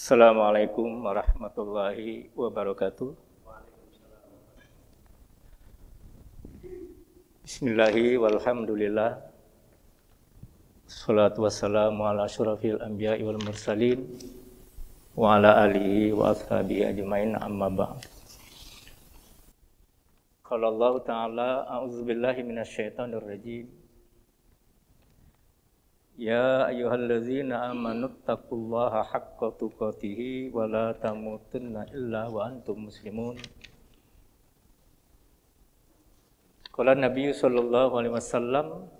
Assalamualaikum warahmatullahi wabarakatuh. Bismillahi walhamdulillah. Assalatu wassalamu ala asyrafil anbiya'i wal mursalin wa ala alihi wa ashabihi ajmain, amma ba'd. Qala Allah Ta'ala, a'udzubillahi minasyaitonir rajim. Ya ayyuhallazina amanu taqullaha haqqa tuqatih wa la tamutunna illa wa antum muslimun. Qala Nabi sallallahu alaihi wasallam,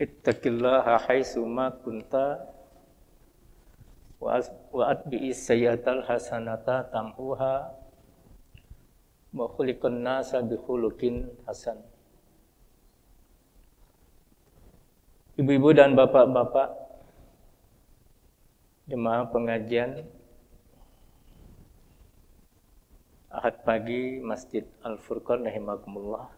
ittaqillaha haitsu ma kunta wa atbi'is sayyi'atal hasanata tamhuha wa khuliqan nasa bi khuluqin hasan. Ibu-ibu dan bapak-bapak jemaah pengajian Ahad pagi Masjid Al-Furqan rahimakumullah.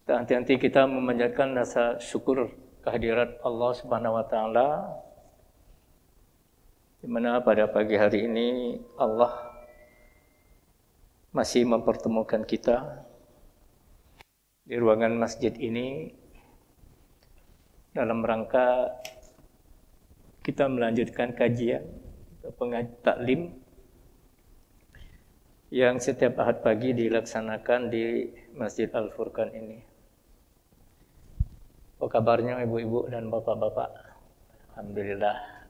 Nanti kita memanjatkan rasa syukur kehadirat Allah Subhanahu wa taala, di mana pada pagi hari ini Allah masih mempertemukan kita di ruangan masjid ini dalam rangka kita melanjutkan kajian taklim yang setiap Ahad pagi dilaksanakan di Masjid Al-Furqan ini. Apa kabarnya ibu-ibu dan bapak-bapak? Alhamdulillah.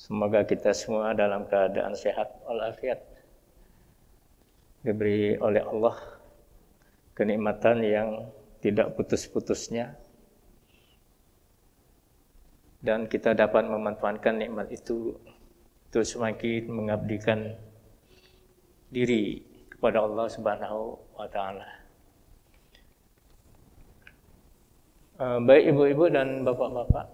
Semoga kita semua dalam keadaan sehat walafiat, diberi oleh Allah kenikmatan yang tidak putus-putusnya, dan kita dapat memanfaatkan nikmat itu untuk semakin mengabdikan diri kepada Allah Subhanahu wa taala. Baik ibu-ibu dan bapak-bapak,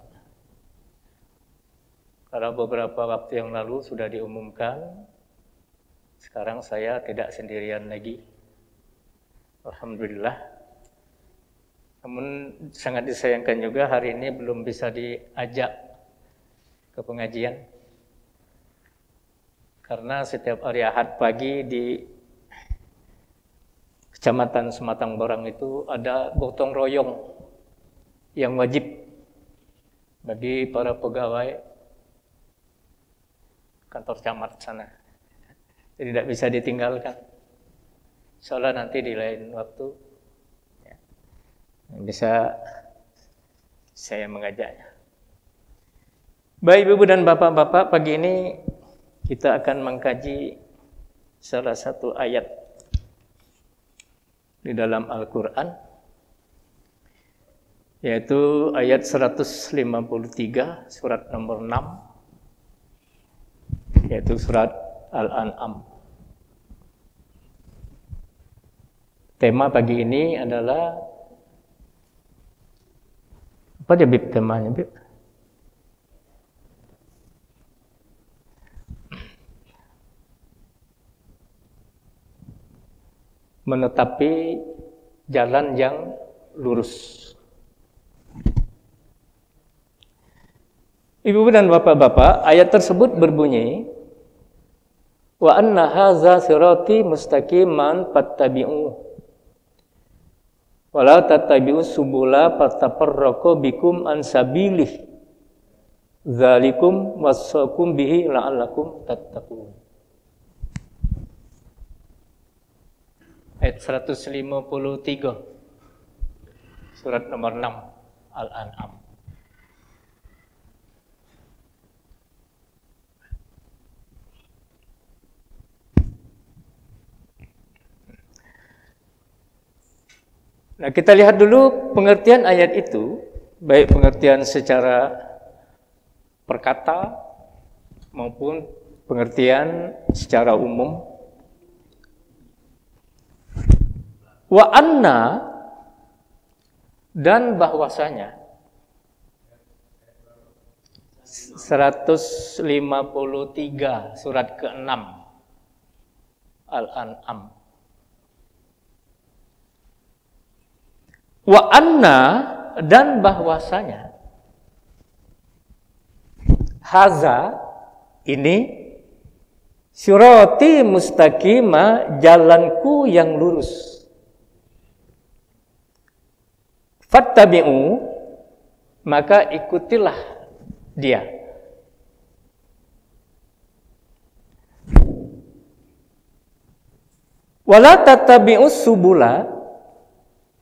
karena beberapa waktu yang lalu sudah diumumkan, sekarang saya tidak sendirian lagi, alhamdulillah. Namun sangat disayangkan juga hari ini belum bisa diajak ke pengajian, karena setiap hari Ahad pagi di Kecamatan Sematang Barang itu ada gotong royong yang wajib bagi para pegawai kantor camat sana. Jadi tidak bisa ditinggalkan. Insyaallah nanti di lain waktu bisa saya mengajaknya. Baik ibu dan bapak-bapak, pagi ini kita akan mengkaji salah satu ayat di dalam Al-Quran, yaitu ayat 153 surat nomor 6, yaitu surat Al-An'am. Tema pagi ini adalah apa dia Bib temanya, Bib? Menetapi jalan yang lurus. Ibu dan bapak-bapak, ayat tersebut berbunyi, wa anna hadza sirati mustaqiman fattabi'uhu wala tattabi'us subula fatafarraqu bikum an sabilih dzalikum wasaqum bihi la'allakum tattaqun. Ayat 153 surat nomor 6 Al-An'am. Nah, kita lihat dulu pengertian ayat itu, baik pengertian secara perkata maupun pengertian secara umum. Wa anna, dan bahwasanya, 153 surat ke-6 Al-An'am. Wa anna, dan bahwasanya, haza ini sirati mustaqima, jalanku yang lurus. Fattabi'u, maka ikutilah dia. Wala tattabi'us subula,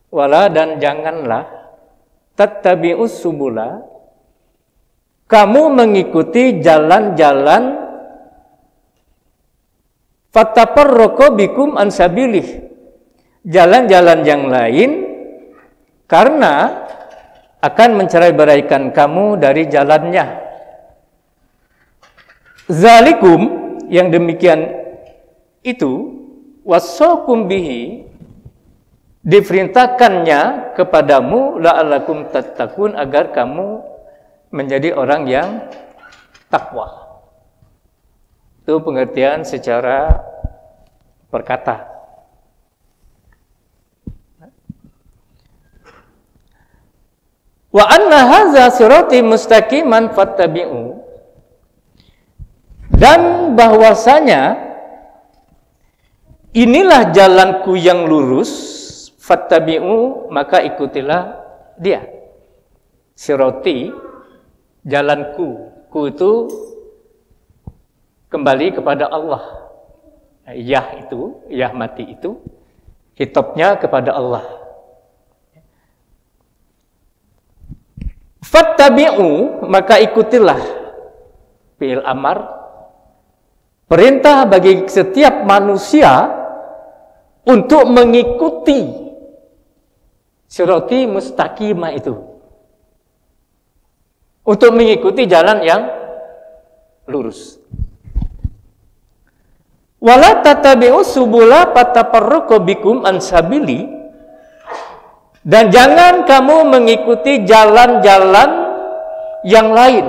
wala dan janganlah tattabi'us subula, kamu mengikuti jalan-jalan fatafarraqu bikum an sabilih, jalan-jalan yang lain, karena akan mencerai-beraikan kamu dari jalannya. Zalikum, yang demikian itu, wassakum bihi, diperintahkannya kepadamu, la'allakum tattaqun, agar kamu menjadi orang yang takwa. Itu pengertian secara perkata. Wa anna hadza sirati mustaqiman fattabi'u, dan bahwasanya inilah jalanku yang lurus, fattabi'u, maka ikutilah dia. Sirati, jalanku, ku itu kembali kepada Allah. Yah itu, yah mati itu, hitopnya kepada Allah. Fattabi'u, maka ikutilah. Fi'il amar, perintah bagi setiap manusia untuk mengikuti sirati mustaqimah itu. Untuk mengikuti jalan yang lurus. Wala tattabi'u subula fatafarraqu bikum an sabili, dan jangan kamu mengikuti jalan-jalan yang lain.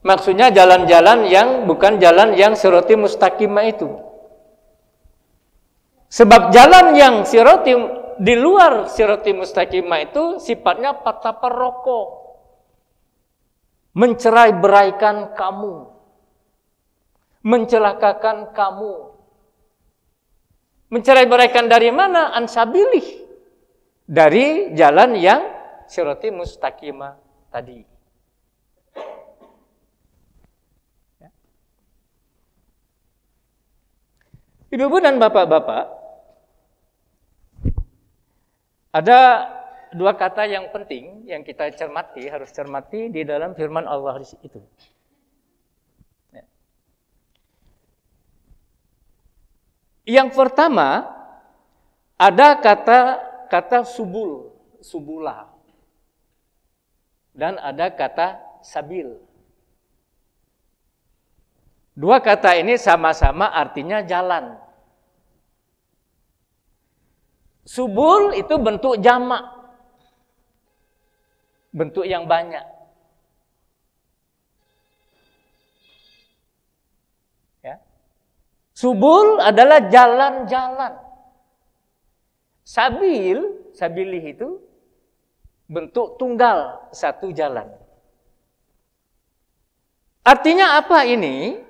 Maksudnya jalan-jalan yang bukan jalan yang sirati mustaqimah itu. Sebab jalan yang sirati di luar sirati mustaqimah itu sifatnya fatafarraqu, mencerai-beraikan kamu, mencelakakan kamu. Mencerai-beraikan dari mana? Ansabilih, dari jalan yang sirati mustaqimah tadi. Ibu-ibu dan bapak-bapak, ada dua kata yang penting yang kita cermati, harus cermati di dalam firman Allah itu. Yang pertama, ada kata subul, subula, dan ada kata sabil. Dua kata ini sama-sama artinya jalan. Subul itu bentuk jamak, bentuk yang banyak. Ya. Subul adalah jalan-jalan. Sabilih itu bentuk tunggal, satu jalan. Artinya apa ini?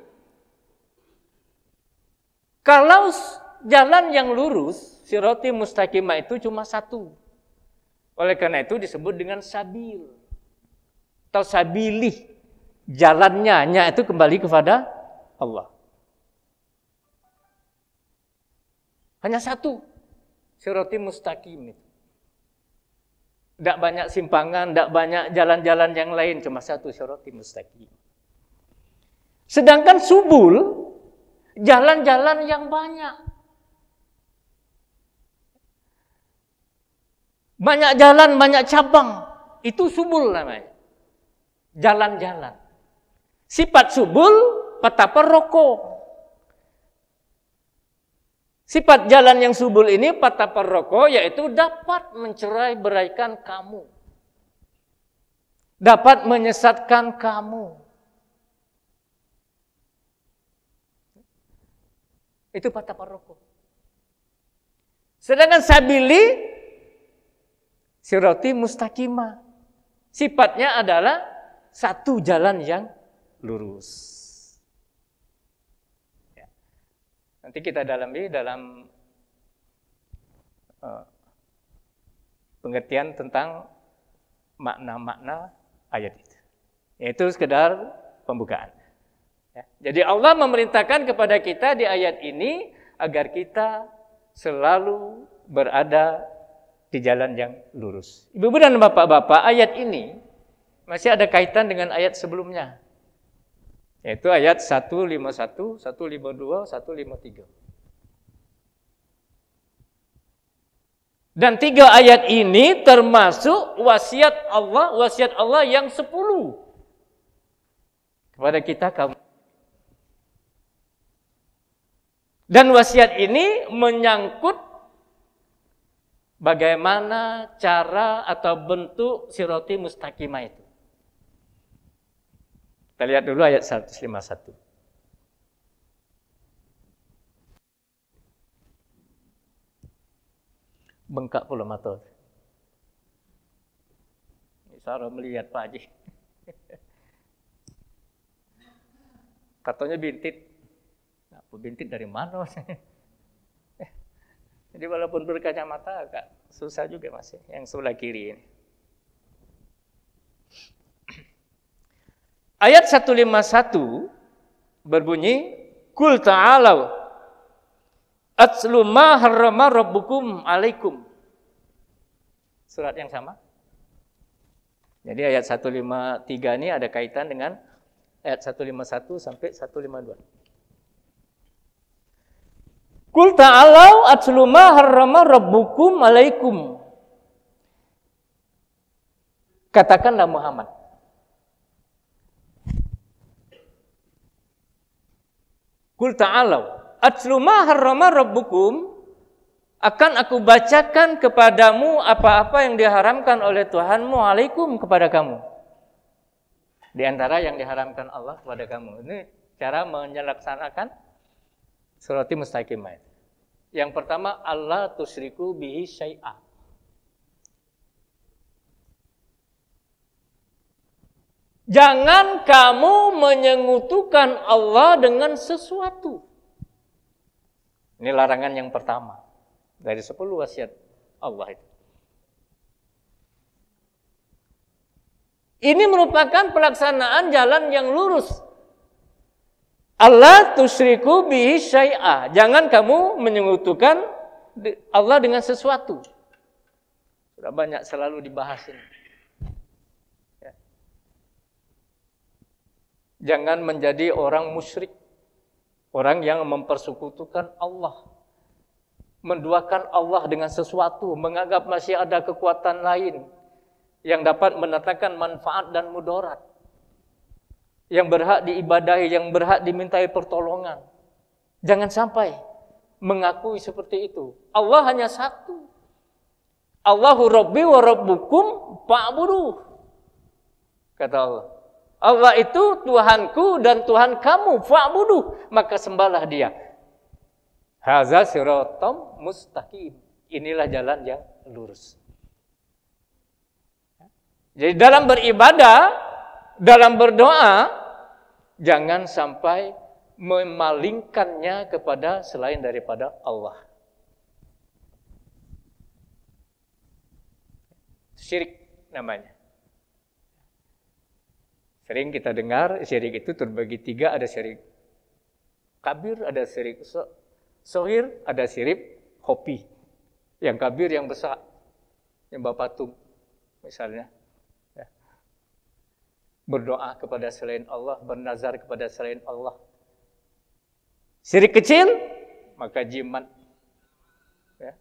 Kalau jalan yang lurus, sirati mustaqimah itu cuma satu. Oleh karena itu disebut dengan sabil. Atau sabilih. Jalannya itu kembali kepada Allah. Hanya satu. Sirati mustaqim itu. Tidak banyak simpangan, tidak banyak jalan-jalan yang lain. Cuma satu, sirati mustaqim. Sedangkan subul, jalan-jalan yang banyak. Banyak jalan, banyak cabang. Itu subul namanya. Jalan-jalan. Sifat subul, fatafarraqu. Sifat jalan yang subul ini, fatafarraqu, yaitu dapat mencerai-beraikan kamu. Dapat menyesatkan kamu. Itu fatafarraqu. Sedangkan sabili, sirati mustaqimah. Sifatnya adalah satu jalan yang lurus. Ya. Nanti kita dalami dalam pengertian tentang makna-makna ayat itu. Yaitu sekedar pembukaan. Ya. Jadi Allah memerintahkan kepada kita di ayat ini agar kita selalu berada di jalan yang lurus. Ibu-ibu dan bapak-bapak, ayat ini masih ada kaitan dengan ayat sebelumnya. Yaitu ayat 151, 152, 153. Dan 3 ayat ini termasuk wasiat Allah yang 10 kepada kita kaum. Dan wasiat ini menyangkut bagaimana cara atau bentuk sirati mustaqimah itu. Kita lihat dulu ayat 151. Bengkak pula mata. Sarah melihat Pak Haji. Katanya bintit. Apa bintit dari mana? Jadi walaupun berkacamata agak susah juga masih yang sebelah kiri ini. Ayat 151 berbunyi, Qul ta'alau atslu ma harrama rabbukum alaikum. Surat yang sama. Jadi ayat 153 ini ada kaitan dengan ayat 151 sampai 152. Qul ta'alau atslu ma harrama rabbukum alaikum. Katakanlah Muhammad. Qul ta'alau atslu ma harrama rabbukum, akan aku bacakan kepadamu apa-apa yang diharamkan oleh Tuhanmu alaikum kepada kamu. Di antara yang diharamkan Allah kepada kamu. Ini cara menyelaksanakan sirati mustaqimah. Yang pertama, Allah tusyriku bihi syai'a. Jangan kamu menyekutukan Allah dengan sesuatu. Ini larangan yang pertama dari 10 wasiat Allah itu. Ini merupakan pelaksanaan jalan yang lurus. Allah tusyriku bihi syai'a. Jangan kamu menyekutukan Allah dengan sesuatu. Sudah banyak selalu dibahas ini. Ya. Jangan menjadi orang musyrik. Orang yang mempersekutukan Allah. Menduakan Allah dengan sesuatu. Menganggap masih ada kekuatan lain yang dapat mendatangkan manfaat dan mudarat. Yang berhak diibadahi, yang berhak dimintai pertolongan. Jangan sampai mengakui seperti itu. Allah hanya satu. Allahu Rabbi wa Rabbukum fa'buduh. Kata Allah. Allah itu Tuhanku dan Tuhan kamu, fa'buduh. Maka sembahlah dia. Hadza siratam mustaqim. Inilah jalan yang lurus. Jadi dalam beribadah, dalam berdoa, jangan sampai memalingkannya kepada selain daripada Allah. Syirik namanya. Sering kita dengar syirik itu terbagi 3, ada syirik kabir, ada syirik sohir, ada syirik hobi. Yang kabir yang besar, yang patung misalnya. Berdoa kepada selain Allah, bernazar kepada selain Allah. Syirik kecil, maka jimat. Ya.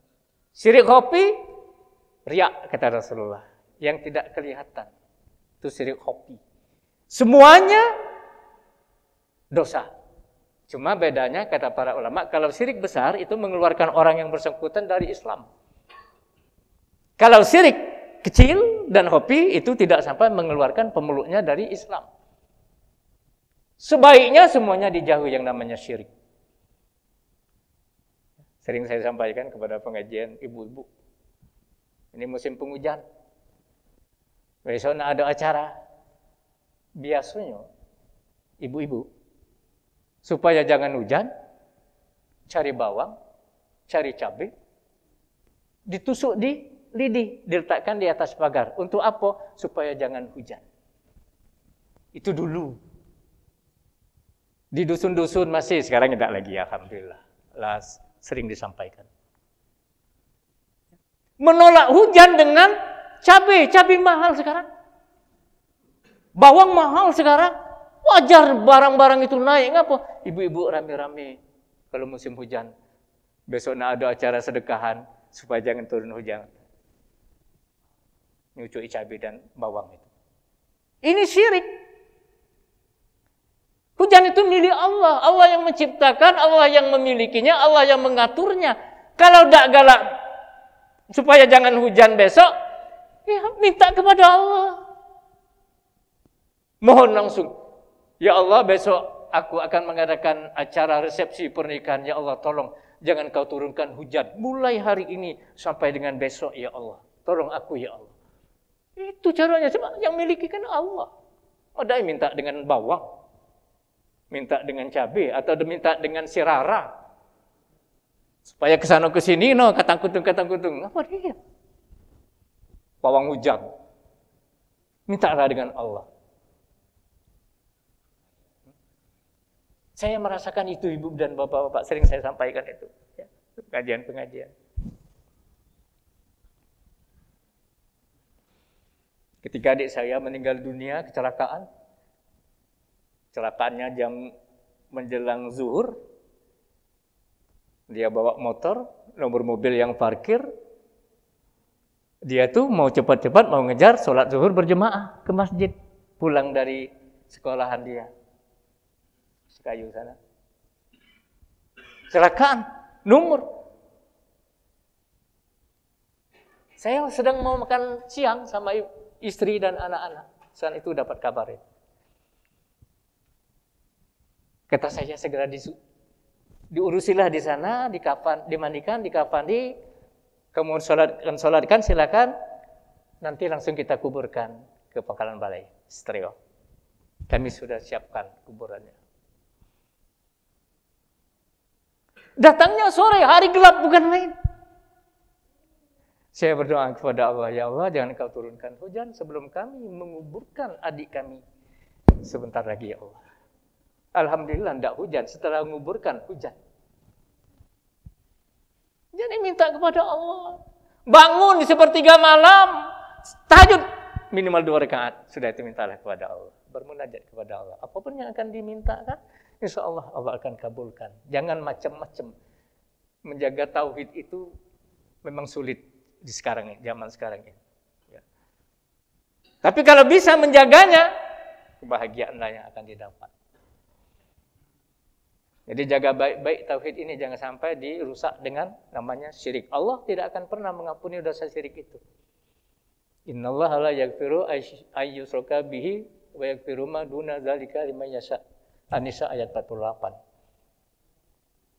Syirik hobi, riak kata Rasulullah. Yang tidak kelihatan. Itu syirik hobi. Semuanya dosa. Cuma bedanya kata para ulama, kalau syirik besar itu mengeluarkan orang yang bersangkutan dari Islam. Kalau syirik kecil dan hobi itu tidak sampai mengeluarkan pemeluknya dari Islam. Sebaiknya semuanya dijauhi yang namanya syirik. Sering saya sampaikan kepada pengajian ibu-ibu. Ini musim penghujan. Besok ada acara. biasanya ibu-ibu supaya jangan hujan, cari bawang, cari cabai, ditusuk di lidi, diletakkan di atas pagar. Untuk apa? Supaya jangan hujan. Itu dulu. Di dusun-dusun masih, sekarang tidak lagi, alhamdulillah. Lah, sering disampaikan. Menolak hujan dengan cabai mahal sekarang. Bawang mahal sekarang. Wajar barang-barang itu naik. Ngapa? Ibu-ibu rame-rame kalau musim hujan. Besok ada acara sedekahan supaya jangan turun hujan. Nyucui cabai dan bawang itu. Ini syirik. Hujan itu milik Allah. Allah yang menciptakan, Allah yang memilikinya, Allah yang mengaturnya. Kalau tidak galak supaya jangan hujan besok, ya minta kepada Allah. Mohon langsung. Ya Allah, besok aku akan mengadakan acara resepsi pernikahan. Ya Allah, tolong jangan kau turunkan hujan. Mulai hari ini sampai dengan besok, ya Allah. Tolong aku, ya Allah. Itu caranya. Cuma yang miliki kan Allah. Ada yang minta dengan bawang, minta dengan cabai, atau minta dengan sirara. Supaya kesana kesini, katang-kutung. Apa dia? Pawang hujan. Mintalah dengan Allah. Saya merasakan itu, ibu dan bapak-bapak, sering saya sampaikan itu. Ya, pengajian-pengajian. Ketika adik saya meninggal dunia, kecelakaan. Kecelakaannya jam menjelang zuhur. Dia bawa motor, nomor mobil yang parkir. Dia tuh mau cepat-cepat mau ngejar sholat zuhur berjemaah ke masjid. Pulang dari sekolahan dia. Kayu sana. Kecelakaan, nomor. Saya sedang mau makan siang sama istri dan anak-anak. Saat itu dapat kabar itu. Kata saya segera diurusilah di sana, dimandikan, dikafani, kemudian sholatkan, silakan. Nanti langsung kita kuburkan ke Pangkalan Balai, Stereo. Kami sudah siapkan kuburannya. Datangnya sore, hari gelap bukan main. Saya berdoa kepada Allah, ya Allah, jangan kau turunkan hujan sebelum kami menguburkan adik kami. Sebentar lagi, ya Allah. Alhamdulillah tidak hujan, setelah menguburkan hujan. Jadi minta kepada Allah. Bangun di sepertiga malam, tahajud minimal 2 rakaat. Sudah itu mintalah kepada Allah. Bermunajat kepada Allah. Apapun yang akan dimintakan, insya Allah Allah akan kabulkan. Jangan macam-macam. Menjaga tauhid itu memang sulit di zaman sekarang ini. Ya. Tapi kalau bisa menjaganya, kebahagiaanlah yang akan didapat. Jadi jaga baik-baik tauhid ini, jangan sampai dirusak dengan namanya syirik. Allah tidak akan pernah mengampuni dosa syirik itu. Innallaha la yaghfiru ayyushraka bihi wa yaghfiru ma duna dzalika liman yasha. An-Nisa ayat 48.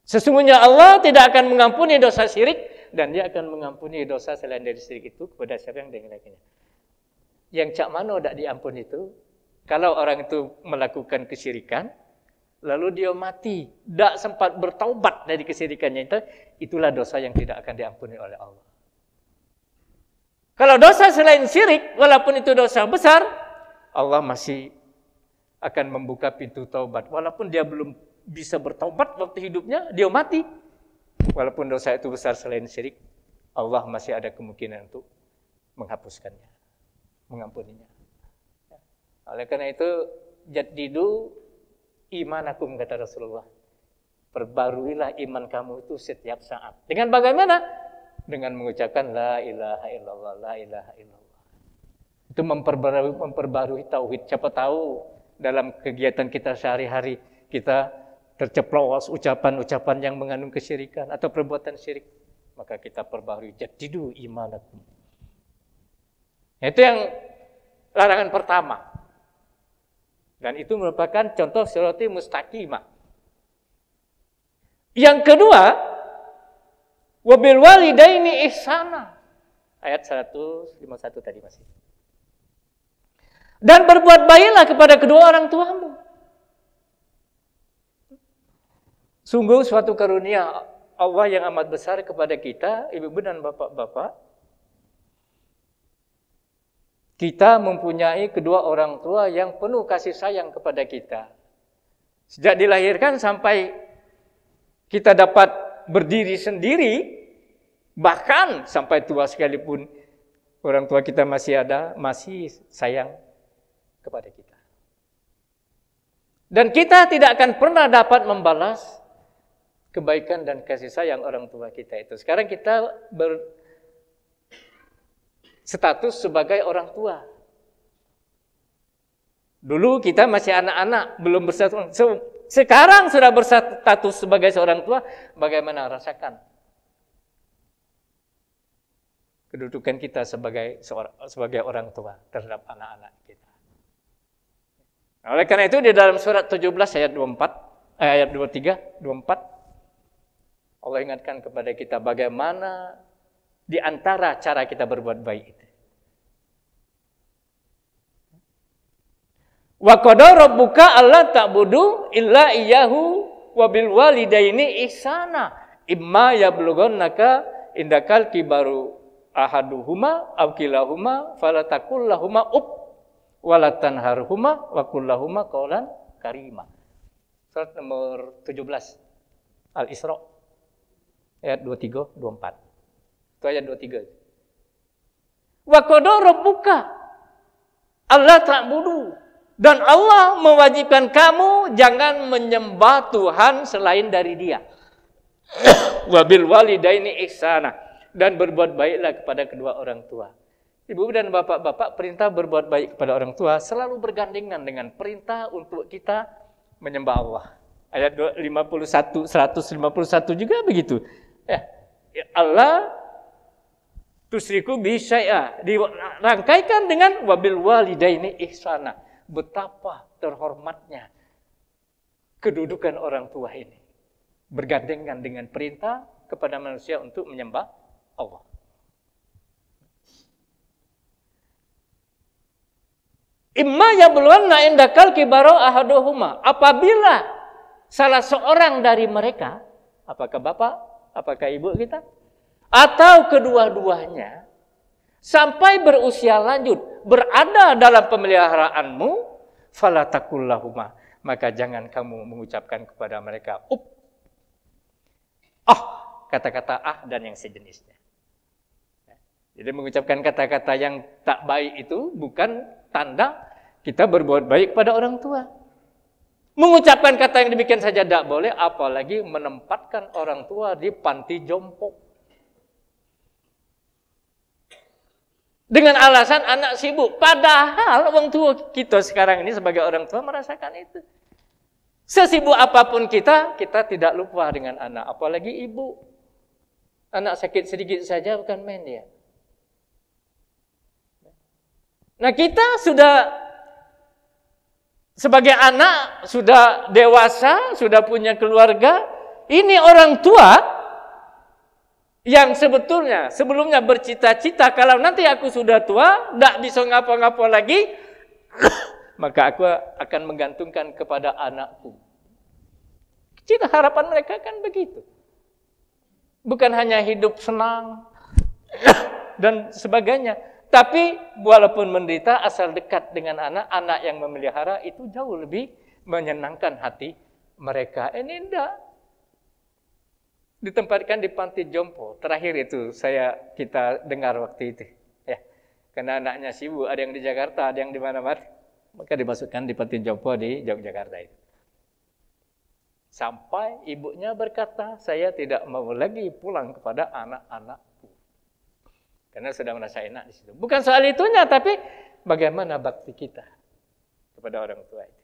Sesungguhnya Allah tidak akan mengampuni dosa syirik dan dia akan mengampuni dosa selain dari syirik itu kepada siapa yang dengerakinya. Yang cak mano tidak diampuni itu, kalau orang itu melakukan kesyirikan, lalu dia mati, tidak sempat bertaubat dari kesyirikannya itu, itulah dosa yang tidak akan diampuni oleh Allah. Kalau dosa selain syirik, walaupun itu dosa besar, Allah masih akan membuka pintu taubat. Walaupun dia belum bisa bertaubat waktu hidupnya, dia mati. Walaupun dosa itu besar selain syirik, Allah masih ada kemungkinan untuk menghapuskannya, mengampuninya. Oleh karena itu, jaddidu imanakum, kata Rasulullah. Perbaruilah iman kamu itu setiap saat. Dengan bagaimana? Dengan mengucapkan la ilaha illallah, la ilaha illallah. Itu memperbarui tauhid. Siapa tahu dalam kegiatan kita sehari-hari kita terceplos ucapan-ucapan yang mengandung kesyirikan atau perbuatan syirik, maka kita perbarui jaddidu imanakum. Itu yang larangan pertama. Dan itu merupakan contoh sirati mustaqimah. Yang kedua, wabil walidaini ihsana. Ayat 151 tadi masih. Dan berbuat baiklah kepada kedua orang tuamu. Sungguh suatu karunia Allah yang amat besar kepada kita, ibu-ibu dan bapak-bapak. Kita mempunyai kedua orang tua yang penuh kasih sayang kepada kita. Sejak dilahirkan sampai kita dapat berdiri sendiri, bahkan sampai tua sekalipun, orang tua kita masih ada, masih sayang kepada kita. Dan kita tidak akan pernah dapat membalas kebaikan dan kasih sayang orang tua kita itu. Sekarang kita berstatus sebagai orang tua. Dulu kita masih anak-anak, belum berstatus. Sekarang sudah berstatus sebagai seorang tua, bagaimana rasakan kedudukan kita sebagai orang tua terhadap anak-anak kita. Oleh karena itu di dalam surat 17 ayat 23, 24 Allah ingatkan kepada kita bagaimana di antara cara kita berbuat baik itu. Wa qada rabbuka alla ta'budu illa iyyahu wa bil walidaini ihsana imma yablughannaka indakal kibaru ahaduhuma aw kilahuma fala taqul lahumā wala tanharhuma wa qul lahumā qawlan karima. Surat nomor 17 Al-Isra ayat 23 24. Itu ayat 23. Wa qada rabbuka alla ta'budu, dan Allah mewajibkan kamu jangan menyembah Tuhan selain dari Dia. Wa bil walidaini ihsana, dan berbuat baiklah kepada kedua orang tua. Ibu dan bapak-bapak, perintah berbuat baik kepada orang tua selalu bergandengan dengan perintah untuk kita menyembah Allah. Ayat 151 juga begitu. Ya, Allah tusyriku bi syai'a, dirangkaikan dengan wabil walidaini ihsana. Betapa terhormatnya kedudukan orang tua ini, bergandengan dengan perintah kepada manusia untuk menyembah Allah. Imma yablughanna indakal kibaru ahaduhuma, apabila salah seorang dari mereka, apakah bapak, apakah ibu kita, atau kedua-duanya sampai berusia lanjut berada dalam pemeliharaanmu, fala taqul lahumā, maka jangan kamu mengucapkan kepada mereka kata-kata dan yang sejenisnya. Jadi mengucapkan kata-kata yang tak baik itu bukan tanda kita berbuat baik pada orang tua. Mengucapkan kata yang demikian saja tidak boleh, apalagi menempatkan orang tua di panti jompo. Dengan alasan anak sibuk. Padahal orang tua kita sekarang ini sebagai orang tua merasakan itu. Sesibuk apapun kita tidak lupa dengan anak. Apalagi ibu. Anak sakit sedikit saja bukan main dia. Nah kita sudah sebagai anak, sudah dewasa, sudah punya keluarga. Ini orang tua yang sebelumnya bercita-cita kalau nanti aku sudah tua, tidak bisa ngapa-ngapa lagi, maka aku akan menggantungkan kepada anakku. Cita harapan mereka kan begitu. Bukan hanya hidup senang dan sebagainya, tapi walaupun menderita asal dekat dengan anak yang memelihara itu jauh lebih menyenangkan hati mereka. Ini tidak. Ditempatkan di panti jompo. Terakhir itu kita dengar waktu itu. Ya, karena anaknya sibuk, ada yang di Jakarta, ada yang di mana-mana, maka dimasukkan di panti jompo di Yogyakarta itu. Sampai ibunya berkata, saya tidak mau lagi pulang kepada anak-anakku. Karena sudah merasa enak di situ. Bukan soal itunya, tapi bagaimana bakti kita kepada orang tua itu.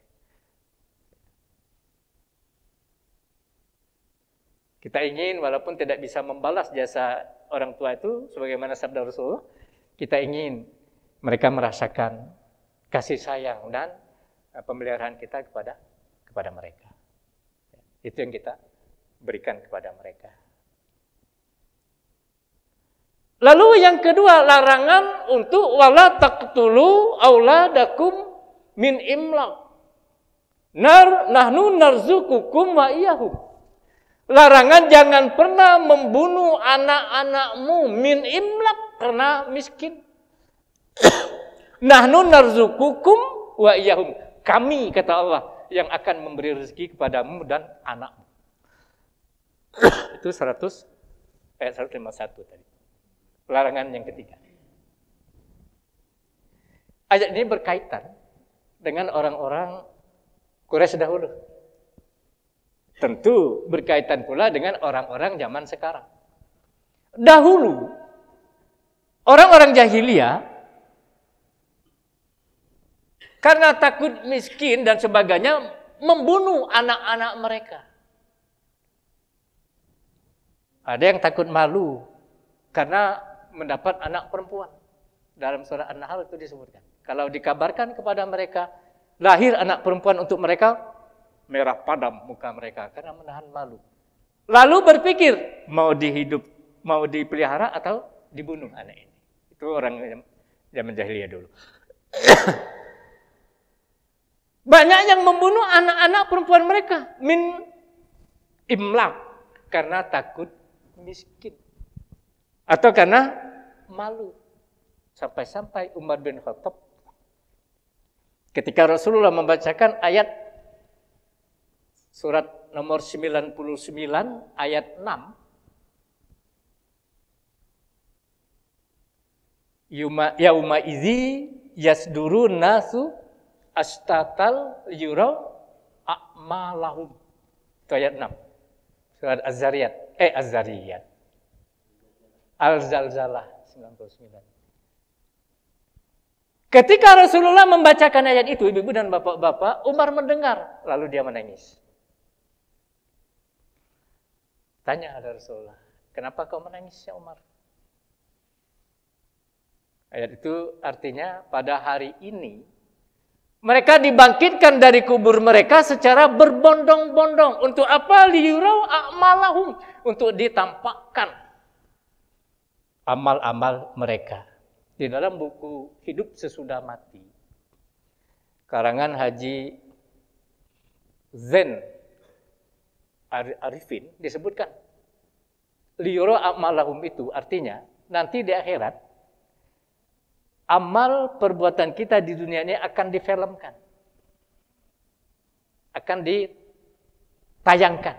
Kita ingin walaupun tidak bisa membalas jasa orang tua itu, sebagaimana sabda Rasulullah, kita ingin mereka merasakan kasih sayang dan pemeliharaan kita kepada mereka. Itu yang kita berikan kepada mereka. Lalu yang kedua, larangan untuk wala taqtulu auladakum min imlaq. Nahnu narzuqukum wa iyyahum. Larangan jangan pernah membunuh anak-anakmu min imlaq karena miskin. Nahnu narzuqukum wa iyyahum. Kami, kata Allah, yang akan memberi rezeki kepadamu dan anakmu. Itu 151 tadi. Larangan yang ketiga. Ayat ini berkaitan dengan orang-orang Quraisy dahulu. Tentu berkaitan pula dengan orang-orang zaman sekarang. Dahulu, orang-orang jahiliyah karena takut miskin dan sebagainya membunuh anak-anak mereka. Ada yang takut malu karena mendapat anak perempuan. Dalam surah An-Nahl itu disebutkan. Kalau dikabarkan kepada mereka, lahir anak perempuan untuk mereka, merah padam muka mereka karena menahan malu. Lalu berpikir, mau dipelihara atau dibunuh anak ini. Itu orang zaman jahiliyah dulu. Banyak yang membunuh anak-anak perempuan mereka min imlaq karena takut miskin atau karena malu. Sampai-sampai Umar bin Khattab ketika Rasulullah membacakan ayat surat nomor 99 ayat 6, yauma idzi yasdurun nasu astatal yuraw a'malahum. Itu ayat 6. Surat Az-Zariyat. Az-Zariyat. Al-Zalzalah 99. Ketika Rasulullah membacakan ayat itu, ibu-ibu dan bapak-bapak, Umar mendengar, lalu dia menangis. Tanya ada Rasulullah, kenapa kau menangis ya Umar? Ayat itu artinya pada hari ini mereka dibangkitkan dari kubur mereka secara berbondong-bondong. Untuk apa? Liyurau a'malahum. Untuk ditampakkan amal-amal mereka. Di dalam buku Hidup Sesudah Mati, karangan Haji Zain Arifin, disebutkan liyurau a'malahum itu artinya nanti di akhirat amal perbuatan kita di dunia ini akan difilmkan, akan ditayangkan,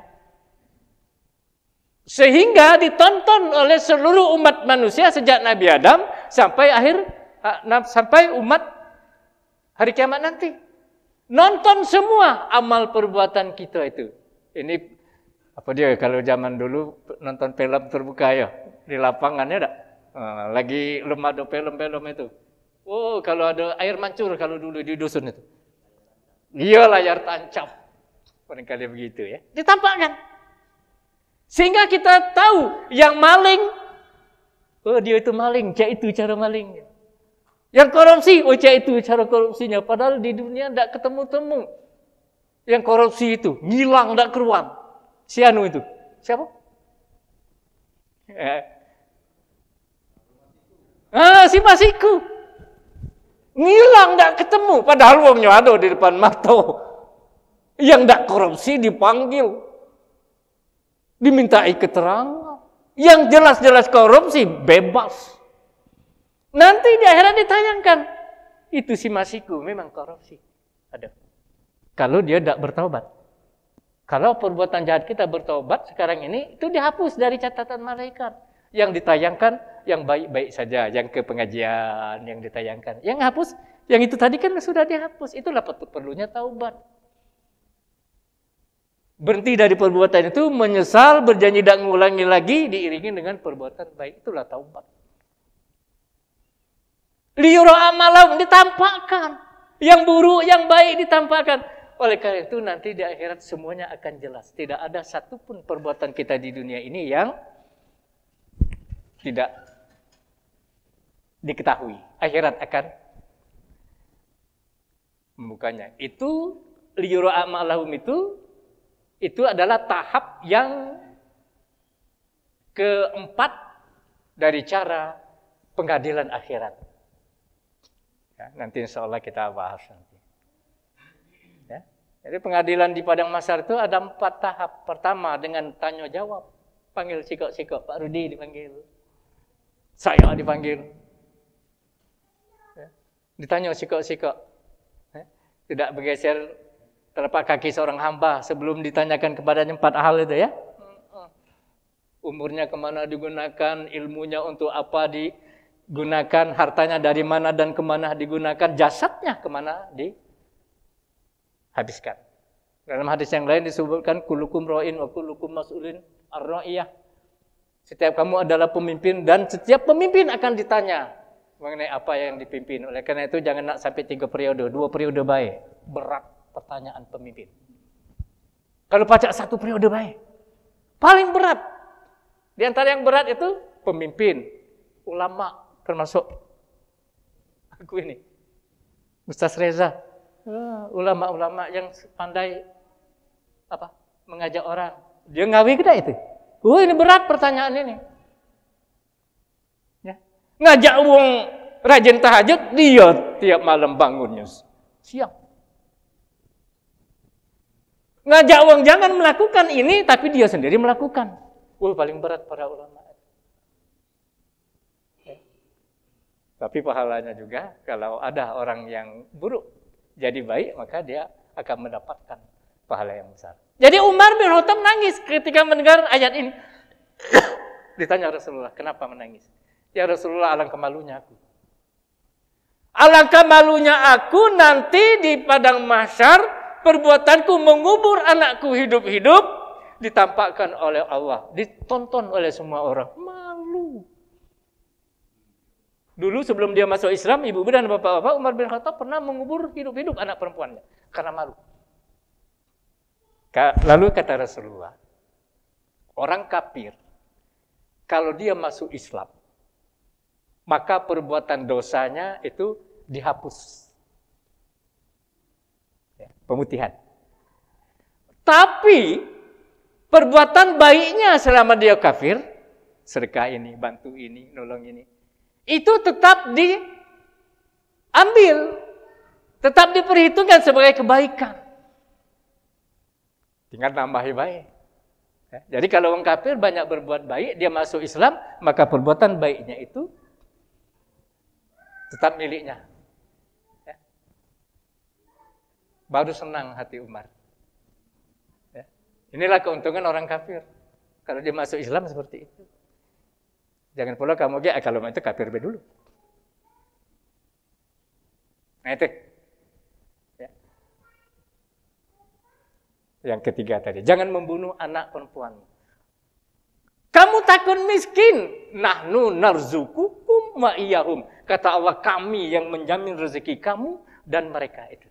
sehingga ditonton oleh seluruh umat manusia sejak Nabi Adam sampai umat hari kiamat nanti. Nonton semua amal perbuatan kita itu. Ini apa dia kalau zaman dulu nonton film terbuka ya di lapangannya dak. Lagi belum ada film-film itu. Oh, kalau ada air mancur kalau dulu di dusun itu. Iya, layar tancap. Barangkali begitu ya. Ditampakkan. Sehingga kita tahu yang maling, oh dia itu maling, cak itu cara malingnya. Yang korupsi, oh cak itu cara korupsinya. Padahal di dunia tidak ketemu-temu. Yang korupsi itu, ngilang tidak keruan. Si anu itu, siapa? Si Masiku. Ngilang tidak ketemu. Padahal uangnya ada di depan mata. Yang tidak korupsi dipanggil. Dimintai keterangan. Yang jelas-jelas korupsi bebas. Nanti di akhirat ditayangkan. Itu si Masiku memang korupsi. Ada. Kalau dia tidak bertobat. Kalau perbuatan jahat kita bertobat sekarang ini, itu dihapus dari catatan malaikat. Yang ditayangkan yang baik-baik saja, yang ke pengajian, yang ditayangkan. Yang hapus, yang itu tadi kan sudah dihapus. Itulah perlunya taubat. Berhenti dari perbuatan itu, menyesal, berjanji tidak mengulangi lagi, diiringi dengan perbuatan baik. Itulah taubat. Liyura amalam ditampakkan. Yang buruk, yang baik ditampakkan. Oleh karena itu nanti di akhirat semuanya akan jelas. Tidak ada satupun perbuatan kita di dunia ini yang tidak diketahui. Akhirat akan membukanya. Itu liyura a'malahum itu adalah tahap yang keempat dari cara pengadilan akhirat. Ya, nanti insya Allah kita bahas nanti. Ya. Jadi pengadilan di Padang Mahsyar itu ada 4 tahap. Pertama dengan tanya jawab. Panggil sikok-sikok, Pak Rudi dipanggil. Saya dipanggil. Ya. Ditanya sikok-sikok. Ya. Tidak bergeser telapak kaki seorang hamba sebelum ditanyakan kepadanya 4 hal itu ya. Umurnya kemana digunakan, ilmunya untuk apa digunakan, hartanya dari mana dan kemana digunakan, jasadnya kemana dihabiskan. Dalam hadis yang lain disebutkan kullukum ra'in wa kullukum mas'ulin ar-ra'iyah. Setiap kamu adalah pemimpin dan setiap pemimpin akan ditanya mengenai apa yang dipimpin. Oleh karena itu jangan nak sampai 3 periode, 2 periode baik. Berat pertanyaan pemimpin. Kalau pacak 1 periode baik. Paling berat. Di antara yang berat itu pemimpin, ulama, termasuk aku ini, Ustaz Reza, ulama-ulama yang pandai mengajak orang. Dia ngawi kita itu. Ini berat pertanyaan ini. Ya. Ngajak wong rajin tahajud, dia tiap malam bangunnya siang. Ngajak wong jangan melakukan ini, tapi dia sendiri melakukan. Paling berat para ulama. Ya. Tapi pahalanya juga, kalau ada orang yang buruk jadi baik, maka dia akan mendapatkan pahala yang besar. Jadi Umar bin Khattab nangis ketika mendengar ayat ini. Ditanya Rasulullah, kenapa menangis? Ya Rasulullah, alangkah malunya aku. Alangkah malunya aku nanti di padang mahsyar, perbuatanku mengubur anakku hidup-hidup, ditampakkan oleh Allah, ditonton oleh semua orang. Malu. Dulu sebelum dia masuk Islam, ibu-ibu dan bapak-bapak, Umar bin Khattab pernah mengubur hidup-hidup anak perempuannya karena malu. Lalu kata Rasulullah, orang kafir kalau dia masuk Islam, maka perbuatan dosanya itu dihapus. Ya, pemutihan. Tapi perbuatan baiknya selama dia kafir, sedekah ini, bantu ini, nolong ini, itu tetap diambil, tetap diperhitungkan sebagai kebaikan. Tinggal nambahi baik. Ya, jadi kalau orang kafir banyak berbuat baik, dia masuk Islam, maka perbuatan baiknya itu tetap miliknya. Ya. Baru senang hati Umar. Inilah keuntungan orang kafir. Kalau dia masuk Islam seperti itu. Jangan pula kamu kalau itu kafir dulu. Nah itu. Ya. Yang ketiga tadi, jangan membunuh anak perempuan. Kamu takut miskin, nahnu narzukukum wa iyahum. Kata Allah, kami yang menjamin rezeki kamu dan mereka itu.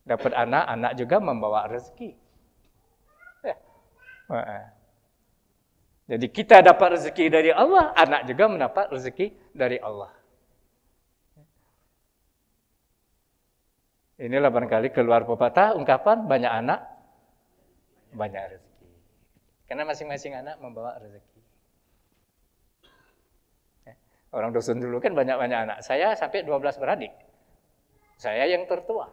Dapat anak, anak juga membawa rezeki. Jadi kita dapat rezeki dari Allah, anak juga mendapat rezeki dari Allah. Inilah barangkali keluar pepatah, ungkapan banyak anak, banyak rezeki. Karena masing-masing anak membawa rezeki. Orang dusun dulu kan banyak-banyak anak. Saya sampai 12 beradik. Saya yang tertua.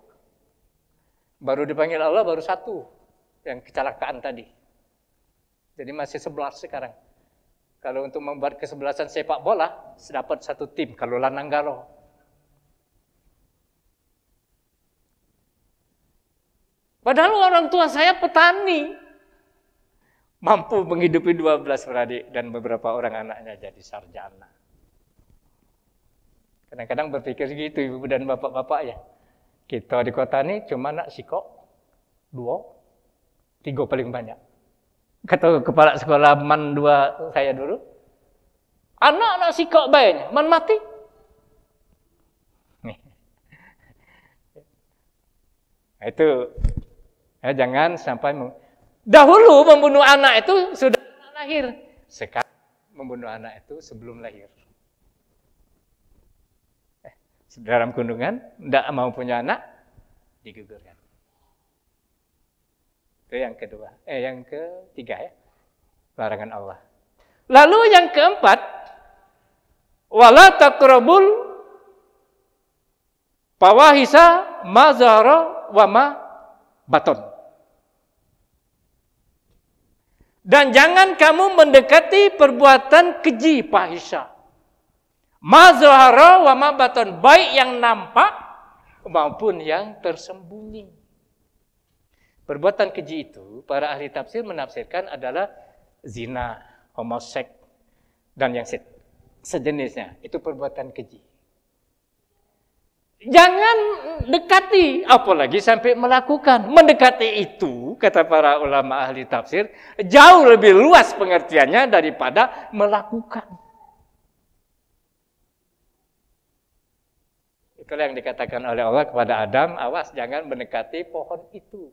Baru dipanggil Allah baru 1 yang kecelakaan tadi. Jadi masih 11 sekarang. Kalau untuk membuat kesebelasan sepak bola, dapat 1 tim. Kalau lanang galo. Padahal orang tua saya petani. Mampu menghidupi 12 beradik dan beberapa orang anaknya jadi sarjana. Kadang-kadang berpikir gitu ibu dan bapak-bapak ya. Kita di kota ini cuma nak sikok 2, 3 paling banyak. Kata kepala sekolah man 2 saya dulu, anak sikok banyak, man mati. Nah, itu ya, jangan sampai dahulu membunuh anak itu sudah lahir. Sekarang membunuh anak itu sebelum lahir. Dalam kandungan, tidak mau punya anak, digugurkan. Itu yang kedua. Yang ketiga ya, larangan Allah. Lalu yang keempat, wala taqrabul fawahisa ma zahara wa ma baton. Dan jangan kamu mendekati perbuatan keji fahisha. Ma zahara wa ma baton, baik yang nampak maupun yang tersembunyi. Perbuatan keji itu para ahli tafsir menafsirkan adalah zina, homoseks, dan yang sejenisnya. Itu perbuatan keji. Jangan dekati, apalagi sampai melakukan. Mendekati itu, kata para ulama ahli tafsir, jauh lebih luas pengertiannya daripada melakukan. Itulah yang dikatakan oleh Allah kepada Adam, awas jangan mendekati pohon itu.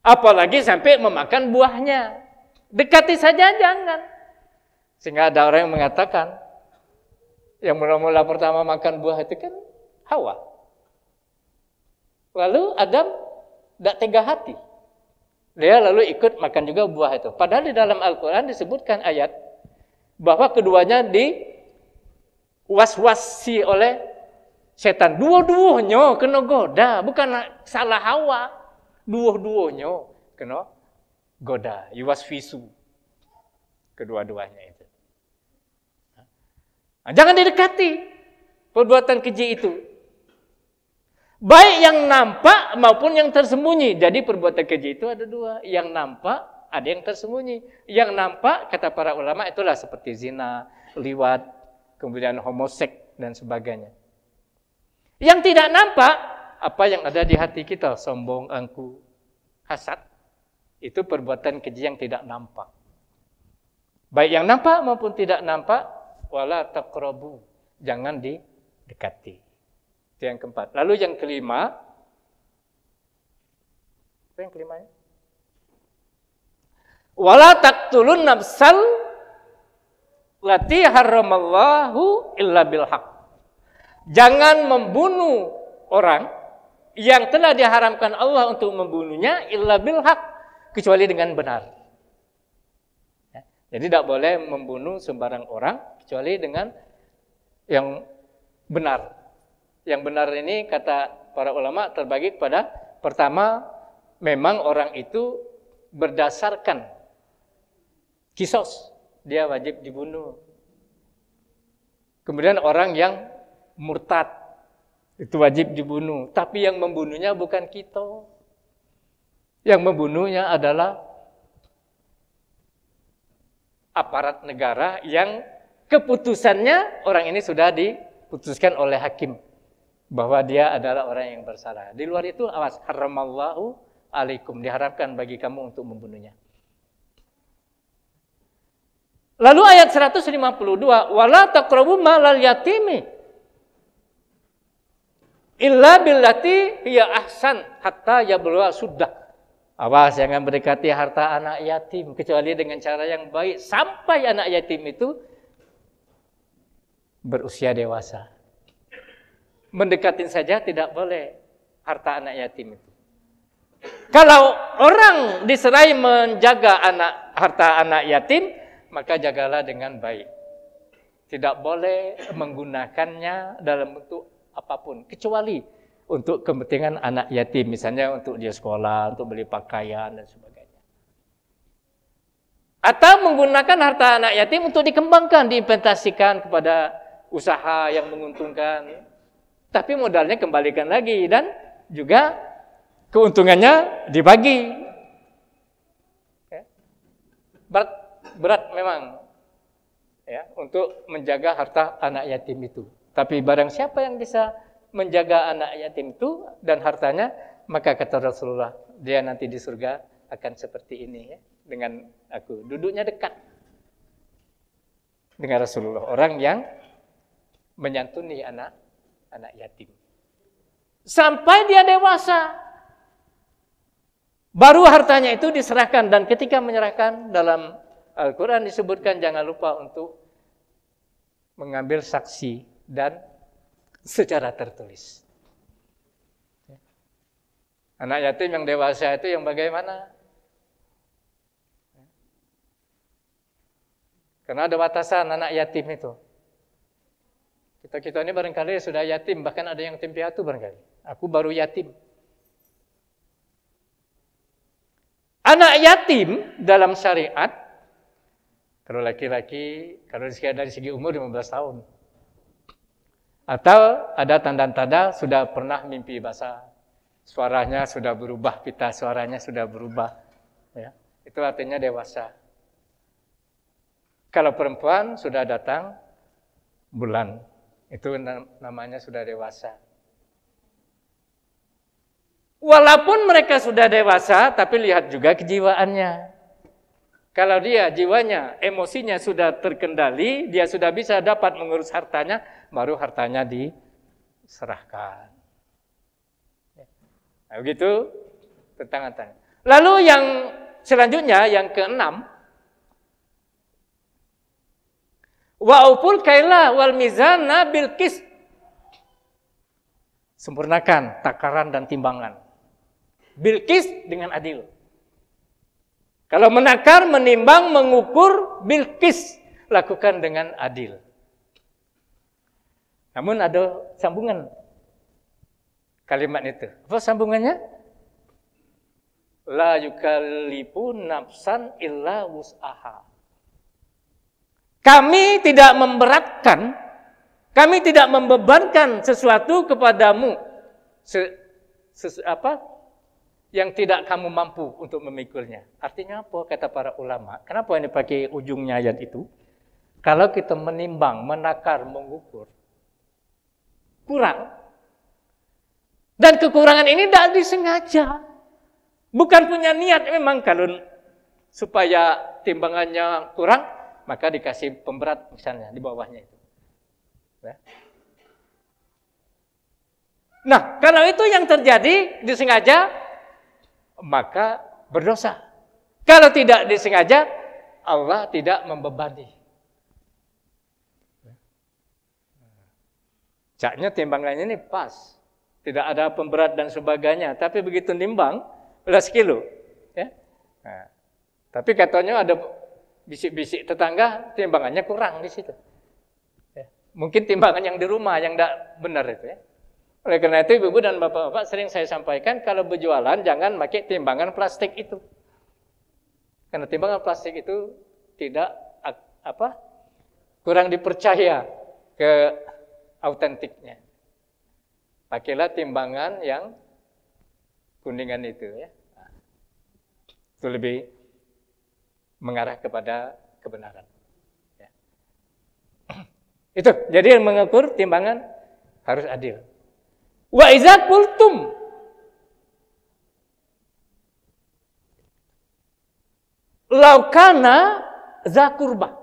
Apalagi sampai memakan buahnya. Dekati saja jangan. Sehingga ada orang yang mengatakan, yang mula-mula pertama makan buah itu kan Hawa. Lalu Adam tidak tega hati. Dia lalu ikut makan juga buah itu. Padahal di dalam Al-Quran disebutkan ayat bahwa keduanya was-wasi oleh setan. Dua-duanya kena goda. Bukan salah Hawa. Dua-duanya kena goda, yuwaswisu, kedua-duanya itu. Nah, jangan didekati perbuatan keji itu, baik yang nampak maupun yang tersembunyi. Jadi perbuatan keji itu ada dua, yang nampak, ada yang tersembunyi. Yang nampak kata para ulama itulah seperti zina, liwat, kemudian homoseks dan sebagainya. Yang tidak nampak, apa yang ada di hati kita, sombong, angkuh, hasad, itu perbuatan keji yang tidak nampak. Baik yang nampak maupun tidak nampak, wala taqrabu, jangan didekati. Itu yang keempat. Lalu yang kelima, apa yang kelimanya? Wala taqtulun nafsal lati haramallahu illa bil haq. Jangan membunuh orang yang telah diharamkan Allah untuk membunuhnya illa bil haq, kecuali dengan benar. Ya, jadi tidak boleh membunuh sembarang orang kecuali dengan yang benar. Yang benar ini kata para ulama terbagi kepada pertama, memang orang itu berdasarkan kisos, dia wajib dibunuh. Kemudian orang yang murtad, itu wajib dibunuh. Tapi yang membunuhnya bukan kita. Yang membunuhnya adalah aparat negara yang keputusannya orang ini sudah diputuskan oleh hakim bahwa dia adalah orang yang bersalah. Di luar itu awas, haramallahu alaikum, diharapkan bagi kamu untuk membunuhnya. Lalu ayat 152, wala taqrabu malal yatimi illa billati hiya ahsan hatta yablugha suddah. Awas jangan mendekati harta anak yatim kecuali dengan cara yang baik sampai anak yatim itu berusia dewasa. Mendekatin saja tidak boleh harta anak yatim itu. Kalau orang diserai menjaga harta anak yatim, maka jagalah dengan baik. Tidak boleh menggunakannya dalam bentuk apapun, kecuali untuk kepentingan anak yatim, misalnya untuk dia sekolah, untuk beli pakaian dan sebagainya. Atau menggunakan harta anak yatim untuk dikembangkan, diinvestasikan kepada usaha yang menguntungkan. Tapi modalnya kembalikan lagi dan juga keuntungannya dibagi. Berat memang ya untuk menjaga harta anak yatim itu. Tapi barang siapa yang bisa menjaga anak yatim itu dan hartanya, maka kata Rasulullah, dia nanti di surga akan seperti ini ya, dengan aku. Duduknya dekat dengan Rasulullah, orang yang menyantuni anak yatim. Sampai dia dewasa, baru hartanya itu diserahkan. Dan ketika menyerahkan, dalam Al-Quran disebutkan jangan lupa untuk mengambil saksi dan secara tertulis. Anak yatim yang dewasa itu yang bagaimana? Karena ada batasan anak yatim itu. Kita ini barangkali sudah yatim, bahkan ada yang yatim piatu barangkali. Aku baru yatim. Anak yatim dalam syariat, kalau laki-laki, kalau dari segi umur 15 tahun. Atau ada tanda-tanda sudah pernah mimpi basah. Suaranya sudah berubah, pita suaranya sudah berubah. Ya, itu artinya dewasa. Kalau perempuan sudah datang bulan, itu namanya sudah dewasa. Walaupun mereka sudah dewasa, tapi lihat juga kejiwaannya. Kalau dia jiwanya, emosinya sudah terkendali, dia sudah bisa dapat mengurus hartanya, baru hartanya diserahkan. Nah, begitu tentang hartanya. Lalu yang selanjutnya, yang keenam, wa'uful kaila wal mizana bil qist. Sempurnakan takaran dan timbangan. Bil qist dengan adil. Kalau menakar, menimbang, mengukur, bil qist, lakukan dengan adil. Namun ada sambungan kalimat itu. Apa sambungannya? La yukallifu nafsan illa wus'aha. Kami tidak memberatkan, kami tidak membebankan sesuatu kepadamu yang tidak kamu mampu untuk memikulnya. Artinya apa? Kata para ulama. Kenapa ini pakai ujungnya ayat itu? Kalau kita menimbang, menakar, mengukur, kurang. Dan kekurangan ini tidak disengaja. Bukan punya niat memang kalau supaya timbangannya kurang, maka dikasih pemberat misalnya di bawahnya itu. Ya. Nah, kalau itu yang terjadi disengaja, maka berdosa. Kalau tidak disengaja, Allah tidak membebani. Caknya timbangannya ini pas. Tidak ada pemberat dan sebagainya. Tapi begitu nimbang, 11 kilo. Ya. Nah, tapi katanya ada bisik-bisik tetangga, timbangannya kurang di situ. Ya. Mungkin timbangan yang di rumah yang tidak benar itu ya. Oleh karena itu ibu-ibu dan bapak-bapak sering saya sampaikan kalau berjualan jangan pakai timbangan plastik itu. Karena timbangan plastik itu tidak kurang dipercaya ke autentiknya. Pakailah timbangan yang kuningan itu ya. Nah, itu lebih mengarah kepada kebenaran. Ya. Itu, jadi yang mengukur timbangan harus adil. Wa iza qultum law kana za qurba.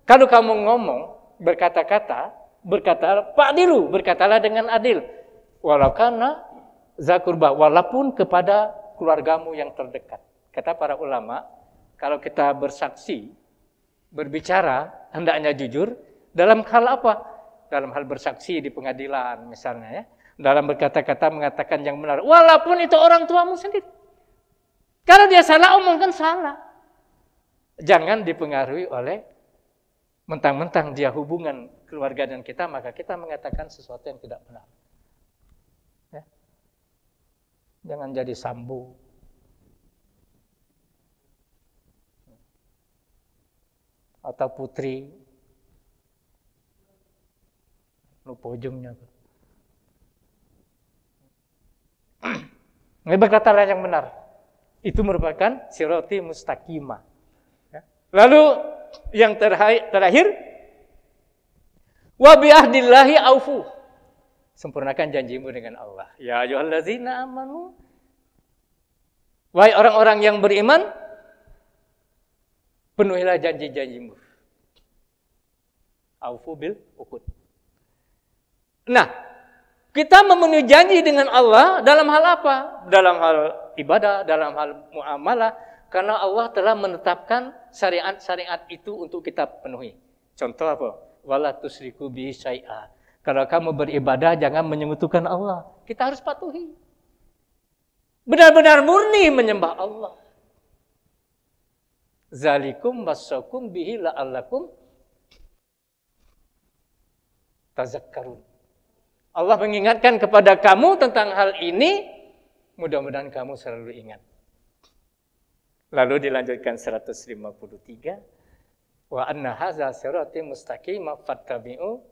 Kalau kamu ngomong, berkata-kata, fa'dilu, berkatalah dengan adil. Walau kana za qurba, walaupun kepada keluargamu yang terdekat. Kata para ulama, kalau kita bersaksi, berbicara, hendaknya jujur, dalam hal apa? Dalam hal bersaksi di pengadilan misalnya ya. Dalam berkata-kata mengatakan yang benar. Walaupun itu orang tuamu sendiri. Kalau dia salah, omongkan salah. Jangan dipengaruhi oleh mentang-mentang dia hubungan keluarga dan kita, maka kita mengatakan sesuatu yang tidak benar. Ya. Jangan jadi sambo. Atau putri. Lupa ujungnya. Berkatalah yang benar. Itu merupakan sirati mustaqimah. Ya. Lalu yang terakhir, wa bi ahdillahi aufu. Sempurnakan janjimu dengan Allah. Ya ayyuhallazina amanu. Wahai orang-orang yang beriman, penuhilah janji-janjimu. Aufu bil uqud. Nah, kita memenuhi janji dengan Allah dalam hal apa? Dalam hal ibadah, dalam hal muamalah. Karena Allah telah menetapkan syariat-syariat itu untuk kita penuhi. Contoh apa? Wala tusyriku bihi syai'a. Kalau kamu beribadah, jangan menyekutukan Allah. Kita harus patuhi. Benar-benar murni menyembah Allah. Zalikum wassakum bihi la'allakum tazakkarun. Allah mengingatkan kepada kamu tentang hal ini, mudah-mudahan kamu selalu ingat. Lalu dilanjutkan 153, wa anna hadza sirati mustaqima fattabi'u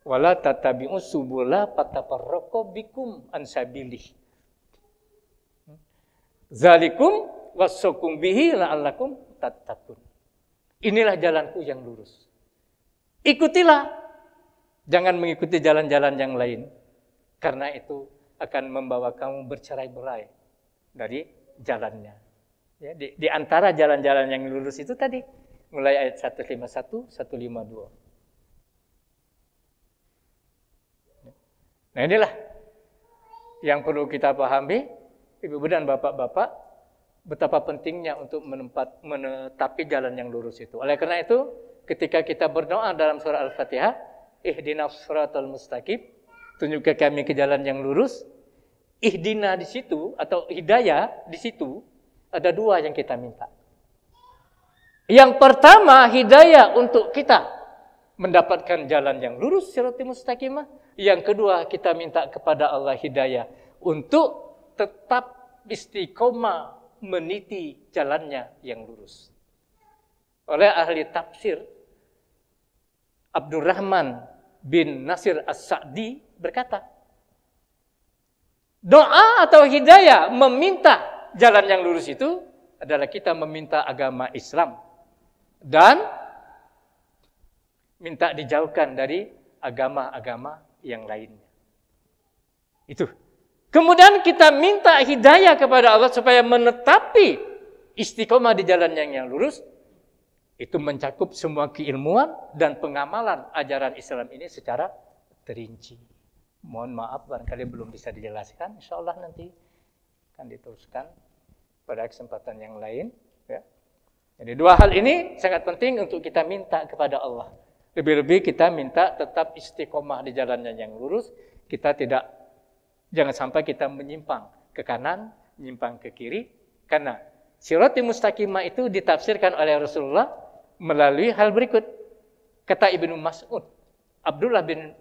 wa la tattabi'u subula fatafarraqu bikum an sabilih. Zalikum wassakum bihi la'allakum tattaqun. Inilah jalanku yang lurus. Ikutilah. Jangan mengikuti jalan-jalan yang lain. Karena itu akan membawa kamu bercerai-berai dari jalannya. Ya, di antara jalan-jalan yang lurus itu tadi, mulai ayat 151, 152. Nah inilah yang perlu kita pahami, ibu-ibu dan bapak-bapak, betapa pentingnya untuk menetapi jalan yang lurus itu. Oleh karena itu, ketika kita berdoa dalam surah Al-Fatihah, ihdinas siratal mustaqim, tunjukkan kami ke jalan yang lurus. Ihdina di situ atau hidayah di situ ada dua yang kita minta. Yang pertama, hidayah untuk kita mendapatkan jalan yang lurus, siratal mustaqimah. Yang kedua, kita minta kepada Allah hidayah untuk tetap istiqomah meniti jalannya yang lurus. Oleh ahli tafsir, Abdurrahman bin Nasir As-Sa'di berkata, doa atau hidayah meminta jalan yang lurus itu adalah kita meminta agama Islam dan minta dijauhkan dari agama-agama yang lainnya. Itu. Kemudian kita minta hidayah kepada Allah supaya menetapi istiqomah di jalan yang lurus. Itu mencakup semua keilmuan dan pengamalan ajaran Islam ini secara terinci. Mohon maaf barangkali belum bisa dijelaskan. InsyaAllah nanti akan diteruskan pada kesempatan yang lain. Ya. Jadi dua hal ini sangat penting untuk kita minta kepada Allah. Lebih-lebih kita minta tetap istiqomah di jalannya yang lurus. Jangan sampai kita menyimpang ke kanan, menyimpang ke kiri. Karena siratal mustaqimah itu ditafsirkan oleh Rasulullah melalui hal berikut. Kata Ibnu Mas'ud, Abdullah bin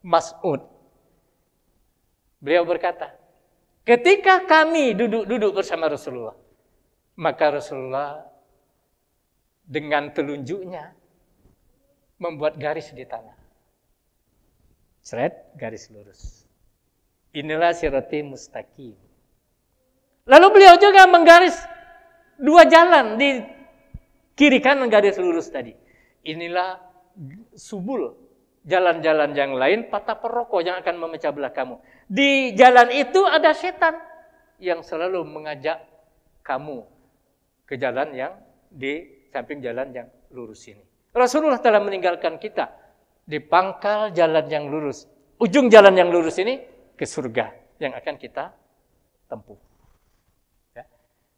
Mas'ud, beliau berkata, ketika kami duduk bersama Rasulullah, maka Rasulullah dengan telunjuknya membuat garis di tanah. Seret, garis lurus. Inilah siratal mustaqim. Lalu beliau juga menggaris dua jalan di kiri kanan garis lurus tadi. Inilah subul, jalan-jalan yang lain, patah perokok yang akan memecah belah kamu. Di jalan itu ada setan yang selalu mengajak kamu ke jalan yang di samping jalan yang lurus ini. Rasulullah telah meninggalkan kita di pangkal jalan yang lurus. Ujung jalan yang lurus ini ke surga yang akan kita tempuh. Ya.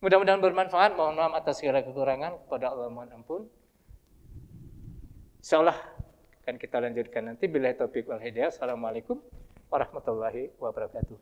Mudah-mudahan bermanfaat. Mohon maaf atas segala kekurangan. Kepada Allah mohon ampun. InsyaAllah akan kita lanjutkan nanti. Billahi taufiq wal hidayah. Assalamualaikum warahmatullahi wabarakatuh.